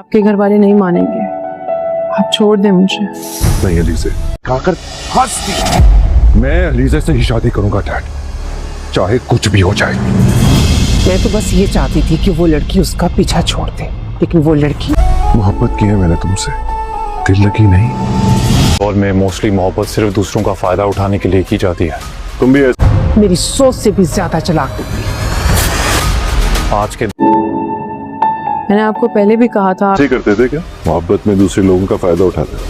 आपके घर वाले नहीं मानेंगे, आप छोड़ दें मुझे। नहीं अलीज़े, खाकर हंस दी। मैं अलीज़े से ही शादी करूंगा डैड, चाहे कुछ भी हो जाए। मैं तो बस ये चाहती थी कि वो लड़की उसका पीछा छोड़ दे, लेकिन वो लड़की मोहब्बत की है मैंने तुमसे, दिल लगी नहीं। और मैं मोस्टली मोहब्बत सिर्फ दूसरों का फायदा उठाने के लिए की जाती है। तुम भी ऐसे मेरी सोच से भी ज्यादा चालाक निकली। आज के मैंने आपको पहले भी कहा था। ही करते थे क्या? मोहब्बत में दूसरे लोगों का फायदा उठाते थे।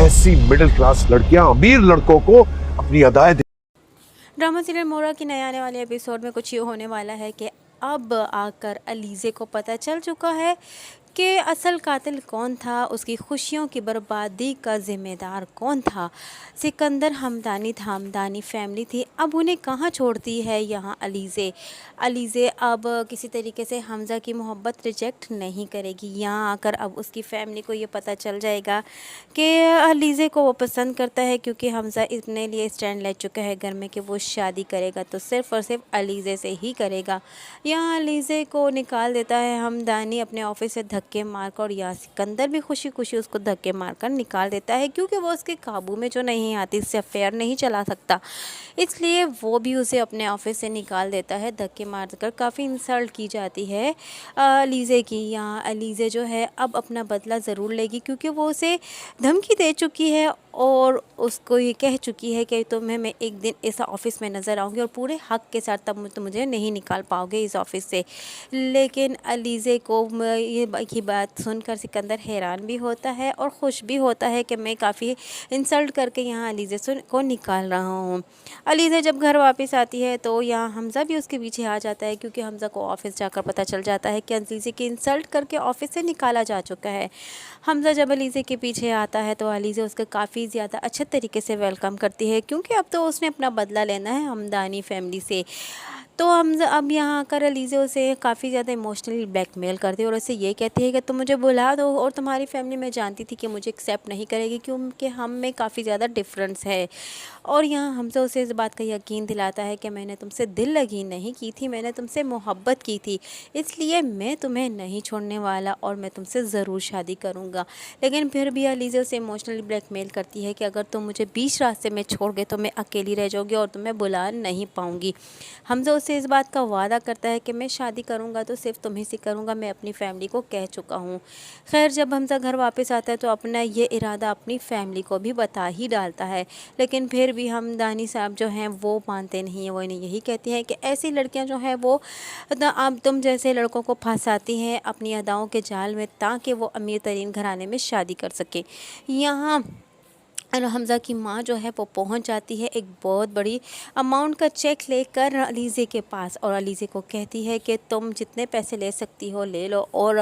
ऐसी मिडिल क्लास लड़कियां अमीर लड़कों को अपनी अदाएं ड्रामा सीरियल मोरा की नए आने वाले एपिसोड में कुछ ये होने वाला है कि अब आकर अलीज़े को पता चल चुका है कि असल कातिल कौन था, उसकी खुशियों की बर्बादी का ज़िम्मेदार कौन था। सिकंदर हमदानी था, हमदानी फैमिली थी, अब उन्हें कहाँ छोड़ती है यहाँ अलीज़े। अलीज़े अब किसी तरीके से हमज़ा की मोहब्बत रिजेक्ट नहीं करेगी। यहाँ आकर अब उसकी फैमिली को ये पता चल जाएगा कि अलीज़े को वो पसंद करता है, क्योंकि हमज़ा अपने लिए स्टैंड ले चुका है घर में कि वो शादी करेगा तो सिर्फ़ और सिर्फ अलीज़े से ही करेगा। यहाँ अलीज़े को निकाल देता है हमदानी अपने ऑफिस से धक्के मारकर, और यहाँ सिकंदर भी खुशी खुशी उसको धक्के मारकर निकाल देता है, क्योंकि वो उसके काबू में जो नहीं आती, इससे अफेयर नहीं चला सकता, इसलिए वो भी उसे अपने ऑफिस से निकाल देता है। धक्के मारकर काफ़ी इंसल्ट की जाती है अलीज़े की। यहाँ अलीज़े जो है अब अपना बदला ज़रूर लेगी, क्योंकि वो उसे धमकी दे चुकी है और उसको ये कह चुकी है कि तुम्हें मैं एक दिन इस ऑफ़िस में नज़र आऊँगी और पूरे हक के साथ, तब तो मुझे नहीं निकाल पाओगे इस ऑफ़िस से। लेकिन अलीज़े को ये बात सुनकर सिकंदर हैरान भी होता है और ख़ुश भी होता है कि मैं काफ़ी इंसल्ट करके यहाँ अलीज़े को निकाल रहा हूँ। अलीज़े जब घर वापस आती है तो यहाँ हमज़ा भी उसके पीछे आ जाता है, क्योंकि हमज़ा को ऑफ़िस जाकर पता चल जाता है कि अलीज़े की इंसल्ट करके ऑफ़िस से निकाला जा चुका है। हमज़ा जब अलीज़े के पीछे आता है तो अलीज़े उसका काफ़ी ज़्यादा अच्छे तरीके से वेलकम करती है, क्योंकि अब तो उसने अपना बदला लेना है हमदानी फैमिली से। तो हम अब यहाँ आकर अलीज़े उसे काफ़ी ज़्यादा इमोशनली ब्लैकमेल करती है और उसे ये कहती है कि तुम मुझे बुला दो, और तुम्हारी फैमिली मैं जानती थी कि मुझे एक्सेप्ट नहीं करेगी, क्योंकि हम में काफ़ी ज़्यादा डिफरेंस है। और यहाँ हमसे उसे इस बात का यकीन दिलाता है कि मैंने तुमसे दिल लगी नहीं की थी, मैंने तुमसे मोहब्बत की थी, इसलिए मैं तुम्हें नहीं छोड़ने वाला और मैं तुमसे ज़रूर शादी करूँगा। लेकिन फिर भी अलीज़े उसे इमोशनली ब्लैकमेल करती है कि अगर तुम मुझे बीच रास्ते में छोड़ गए तो मैं अकेली रह जाऊँगी और तुम्हें बुला नहीं पाऊँगी। हमज़ा उससे इस बात का वादा करता है कि मैं शादी करूँगा तो सिर्फ तुम्ही से करूँगा, मैं अपनी फैमिली को कह चुका हूँ। खैर जब हमज़ा घर वापस आता है तो अपना ये इरादा अपनी फैमिली को भी बता ही डालता है, लेकिन फिर भी हमदानी साहब जो हैं वो मानते नहीं हैं। वो इन्हें यही कहती हैं कि ऐसी लड़कियां जो हैं वो अब तुम जैसे लड़कों को फंसाती हैं अपनी अदाओं के जाल में, ताकि वो अमीर तरीन घराने में शादी कर सके। यहाँ हमज़ा की माँ जो है वो पहुंच जाती है एक बहुत बड़ी अमाउंट का चेक लेकर अलीज़े के पास, और अलीज़े को कहती है कि तुम जितने पैसे ले सकती हो ले लो और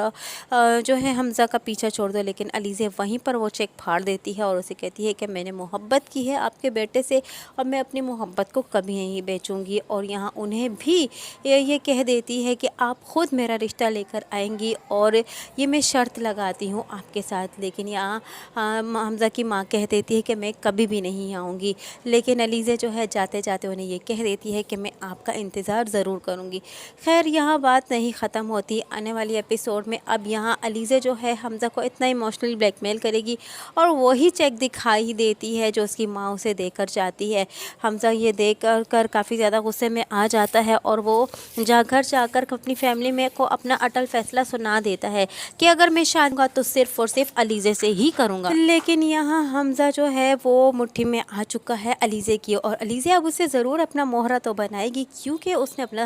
जो है हमज़ा का पीछा छोड़ दो। लेकिन अलीज़े वहीं पर वो चेक फाड़ देती है और उसे कहती है कि मैंने मोहब्बत की है आपके बेटे से और मैं अपनी मोहब्बत को कभी नहीं बेचूंगी। और यहाँ उन्हें भी ये कह देती है कि आप ख़ुद मेरा रिश्ता लेकर आएंगी और ये मैं शर्त लगाती हूँ आपके साथ। लेकिन यहाँ हमज़ा की माँ कह देती है कि मैं कभी भी नहीं आऊँगी। लेकिन अलीज़े जो है जाते जाते उन्हें ये कह देती है कि मैं आपका इंतज़ार ज़रूर करूँगी। खैर यहाँ बात नहीं ख़त्म होती। आने वाली एपिसोड में अब यहाँ अलीज़े जो है हमज़ा को इतना इमोशनली ब्लैकमेल करेगी और वही चेक दिखाई देती है जो उसकी माँ उसे देकर जाती है। हमज़ा ये देख कर काफ़ी ज़्यादा गुस्से में आ जाता है और वो घर जाकर अपनी फैमिली में को अपना अटल फैसला सुना देता है कि अगर मैं शादी करूँगा तो सिर्फ़ और सिर्फ अलीज़े से ही करूँगा। लेकिन यहाँ हमज़ा जो है वो मुट्ठी में आ चुका है अलीज़े की, और अलीज़े अब उसे ज़रूर अपना मोहरा तो बनाएगी, क्योंकि उसने अपना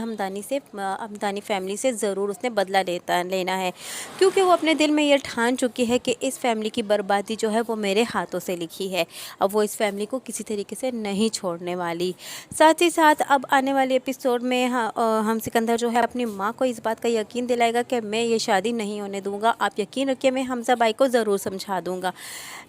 हमदानी फैमिली से ज़रूर उसने बदला लेना है, क्योंकि वो अपने दिल में ये ठान चुकी है कि इस फैमिली की बर्बादी जो है वो मेरे हाथों से लिखी है। अब वो इस फैमिली को किसी तरीके से नहीं छोड़ने वाली। साथ ही साथ अब आने वाले एपिसोड में हम सिकंदर जो है अपनी माँ को इस बात का यकीन दिलाएगा कि मैं ये शादी नहीं होने दूँगा, आप यकीन रखिए मैं हमज़ा भाई को ज़रूर समझा दूँगा।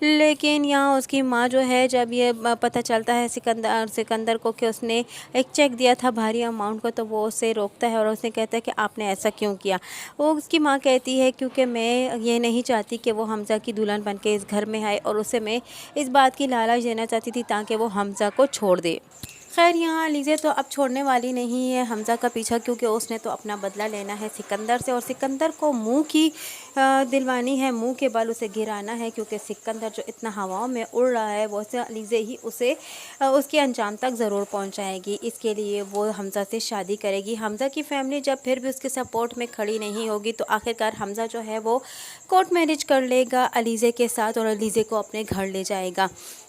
लेकिन यहाँ उसकी माँ जो है जब ये पता चलता है सिकंदर को कि उसने एक चेक दिया था भारी अमाउंट को, तो वो उसे रोकता है और उसने कहता है कि आपने ऐसा क्यों किया। वो उसकी माँ कहती है क्योंकि मैं ये नहीं चाहती कि वो हमज़ा की दुल्हन बन के इस घर में आए, और उसे मैं इस बात की लालच देना चाहती थी ताकि वो हमज़ा को छोड़ दे। खैर यहाँ अलीज़े तो अब छोड़ने वाली नहीं है हमज़ा का पीछा, क्योंकि उसने तो अपना बदला लेना है सिकंदर से, और सिकंदर को मुंह की दिलवानी है, मुंह के बल उसे गिराना है, क्योंकि सिकंदर जो इतना हवाओं में उड़ रहा है वो से अलीज़े ही उसे उसके अंजाम तक ज़रूर पहुंचाएगी। इसके लिए वो हमज़ा से शादी करेगी। हमज़ा की फैमिली जब फिर भी उसके सपोर्ट में खड़ी नहीं होगी तो आखिरकार हमज़ा जो है वो कोर्ट मैरिज कर लेगा अलीज़े के साथ और अलीज़े को अपने घर ले जाएगा।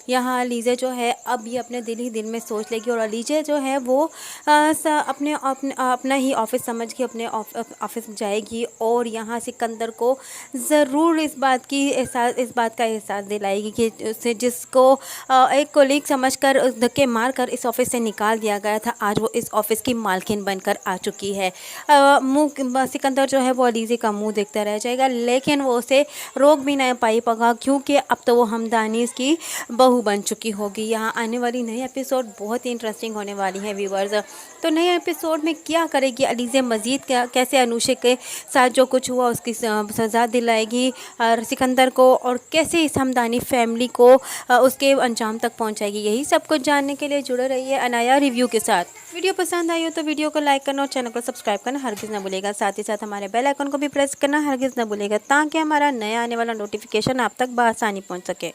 यहाँ अलीज़े जो है अब ये अपने दिल ही दिल में सोच लेगी, और अलीज़े जो है वो अपना ही ऑफिस समझ के अपने ऑफिस जाएगी, और यहाँ सिकंदर को ज़रूर इस बात का एहसास दिलाएगी कि उसे जिसको एक कोलीग समझकर धक्के मार कर इस ऑफिस से निकाल दिया गया था, आज वो इस ऑफिस की मालकिन बनकर आ चुकी है। सिकंदर जो है वो अलीज़े का मुँह देखता रह जाएगा, लेकिन वो उसे रोक भी नहीं पाएगा, क्योंकि अब तो वो हमदानीज़ की बहू बन चुकी होगी। यहाँ आने वाली नई एपिसोड बहुत ही इंटरेस्टिंग होने वाली है व्यूवर्स। तो नए एपिसोड में क्या करेगी अलीज़े, मज़ीद कैसे अनुषे के साथ जो कुछ हुआ उसकी सज़ा दिलाएगी और सिकंदर को, और कैसे इस हमदानी फैमिली को उसके अंजाम तक पहुंचाएगी, यही सब कुछ जानने के लिए जुड़े रहिए अनाया रिव्यू के साथ। वीडियो पसंद आई हो तो वीडियो को लाइक करना और चैनल को सब्सक्राइब करना हरगिज़ ना भूलेगा। साथ ही साथ हमारे बेल आइकन को भी प्रेस करना हरगिज़ ना भूलेगा, ताकि हमारा नया आने वाला नोटिफिकेशन आप तक बआसानी पहुँच सके।